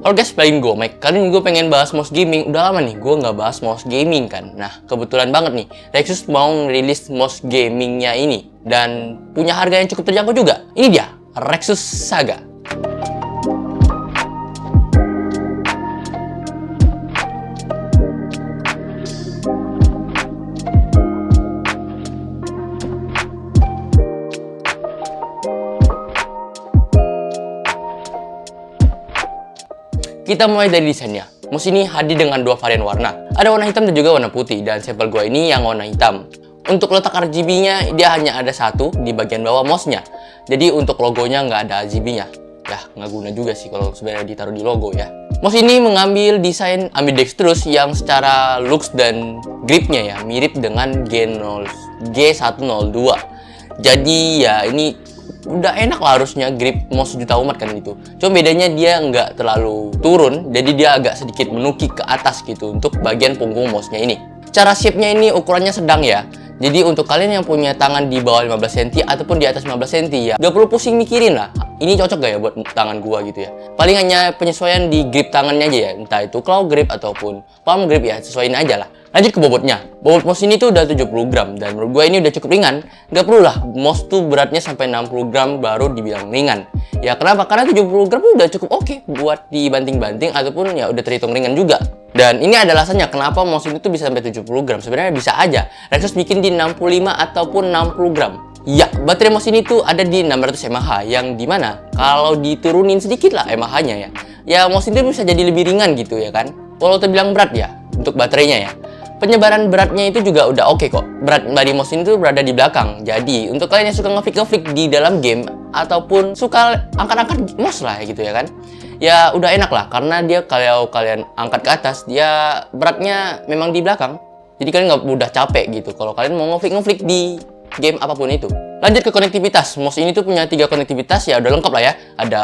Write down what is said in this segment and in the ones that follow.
Halo guys, balik gue Mike. Kali ini gue pengen bahas mouse gaming. Udah lama nih gue nggak bahas mouse gaming kan. Nah, kebetulan banget nih, Rexus mau ngerilis mouse gamingnya ini. Dan punya harga yang cukup terjangkau juga. Ini dia, Rexus Saga. Kita mulai dari desainnya. Mouse ini hadir dengan dua varian warna. Ada warna hitam dan juga warna putih. Dan sampel gua ini yang warna hitam. Untuk letak RGB-nya, dia hanya ada satu di bagian bawah mouse-nya. Jadi untuk logonya nggak ada RGB-nya. Ya, nggak guna juga sih kalau sebenarnya ditaruh di logo ya. Mouse ini mengambil desain ambidextrous yang secara looks dan gripnya ya mirip dengan G102. Jadi ya ini udah enak lah harusnya grip mouse juta umat kan gitu. Cuma bedanya dia nggak terlalu turun, jadi dia agak sedikit menukik ke atas gitu untuk bagian punggung mouse-nya ini. Cara shape-nya ini ukurannya sedang ya. Jadi untuk kalian yang punya tangan di bawah 15 cm ataupun di atas 15 cm ya, gak perlu pusing mikirin lah. Ini cocok gak ya buat tangan gua gitu ya. Paling hanya penyesuaian di grip tangannya aja ya. Entah itu claw grip ataupun palm grip ya, sesuaiin aja lah. Lanjut ke bobotnya. Bobot mouse ini tuh udah 70 gram dan menurut gue ini udah cukup ringan. Gak perlu lah mouse tuh beratnya sampai 60 gram baru dibilang ringan. Ya kenapa? Karena 70 gram udah cukup oke buat dibanting-banting ataupun ya udah terhitung ringan juga. Dan ini ada alasannya kenapa mouse ini tuh bisa sampai 70 gram. Sebenarnya bisa aja Rexus bikin di 65 ataupun 60 gram. Ya, baterai mouse ini tuh ada di 600 mAh yang dimana kalau diturunin sedikit lah mAh-nya ya. Ya mouse ini bisa jadi lebih ringan gitu ya kan. Kalau terbilang berat ya untuk baterainya ya. Penyebaran beratnya itu juga udah oke kok. Berat dari mouse ini tuh berada di belakang. Jadi untuk kalian yang suka ngeflick di dalam game ataupun suka angkat-angkat mouse lah gitu ya kan, ya udah enak lah karena dia kalau kalian angkat ke atas dia beratnya memang di belakang. Jadi kalian nggak mudah capek gitu kalau kalian mau ngeflick di game apapun itu. Lanjut ke konektivitas. Mouse ini tuh punya 3 konektivitas ya udah lengkap lah ya. Ada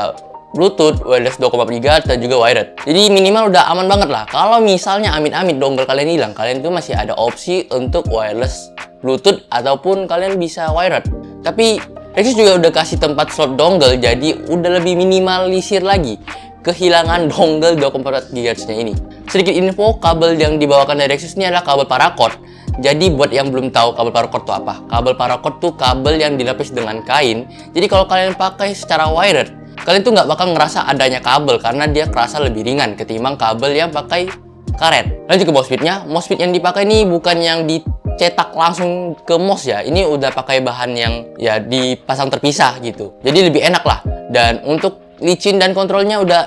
Bluetooth, wireless 2,4 GHz, dan juga wired. Jadi minimal udah aman banget lah. Kalau misalnya amit-amit dongle kalian hilang, kalian itu masih ada opsi untuk wireless Bluetooth ataupun kalian bisa wired. Tapi Rexus juga udah kasih tempat slot dongle, jadi udah lebih minimalisir lagi kehilangan dongle 2,4 GHz-nya ini. Sedikit info, kabel yang dibawakan dari Rexus ini adalah kabel paracord. Jadi buat yang belum tahu kabel paracord itu apa? Kabel paracord tuh kabel yang dilapis dengan kain. Jadi kalau kalian pakai secara wired, kalian tuh nggak bakal ngerasa adanya kabel karena dia kerasa lebih ringan ketimbang kabel yang pakai karet. Lanjut ke mousepad-nya. Mousepad yang dipakai ini bukan yang dicetak langsung ke mouse ya. Ini udah pakai bahan yang ya dipasang terpisah gitu. Jadi lebih enak lah. Dan untuk licin dan kontrolnya udah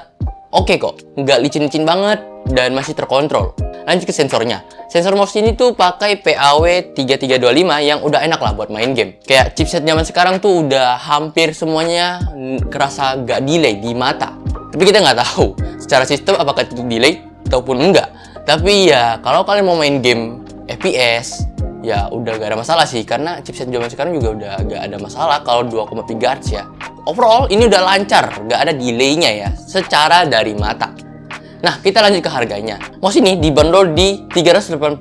oke kok. Nggak licin-licin banget dan masih terkontrol. Lanjut ke sensornya. Sensor mouse ini tuh pakai PAW3325 yang udah enak lah buat main game. Kayak chipset zaman sekarang tuh udah hampir semuanya kerasa gak delay di mata. Tapi kita nggak tahu secara sistem apakah itu delay ataupun enggak. Tapi ya kalau kalian mau main game FPS ya udah gak ada masalah sih karena chipset zaman sekarang juga udah gak ada masalah kalau 2,3 GHz ya. Overall ini udah lancar, gak ada delaynya ya secara dari mata. Nah, kita lanjut ke harganya. Mouse ini dibanderol di 389.000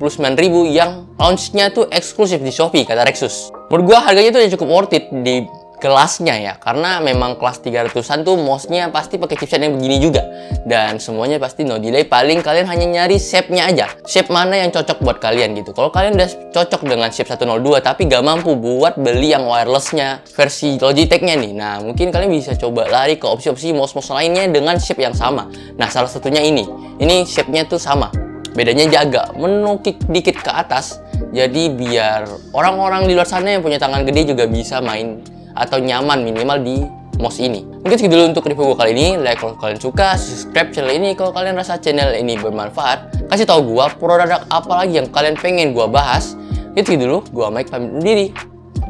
yang launch-nya tuh eksklusif di Shopee, kata Rexus. Menurut gua harganya tuh cukup worth it di kelasnya ya. Karena memang kelas 300-an tuh mouse-nya pasti pakai chipset yang begini juga. Dan semuanya pasti no delay. Paling kalian hanya nyari shape-nya aja. Shape mana yang cocok buat kalian gitu. Kalau kalian udah cocok dengan shape 102 tapi gak mampu buat beli yang wireless-nya versi Logitech-nya nih. Nah, mungkin kalian bisa coba lari ke opsi-opsi mouse-mouse lainnya dengan shape yang sama. Nah, salah satunya ini. Ini shape-nya tuh sama. Bedanya dia agak menukik dikit ke atas. Jadi biar orang-orang di luar sana yang punya tangan gede juga bisa main atau nyaman minimal di mouse ini. Mungkin segitu dulu untuk review gue kali ini. Like kalau kalian suka, subscribe channel ini kalau kalian rasa channel ini bermanfaat. Kasih tahu gue produk apa lagi yang kalian pengen gue bahas. Itu segitu dulu, gue Mike pamit undur diri.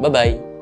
Bye bye.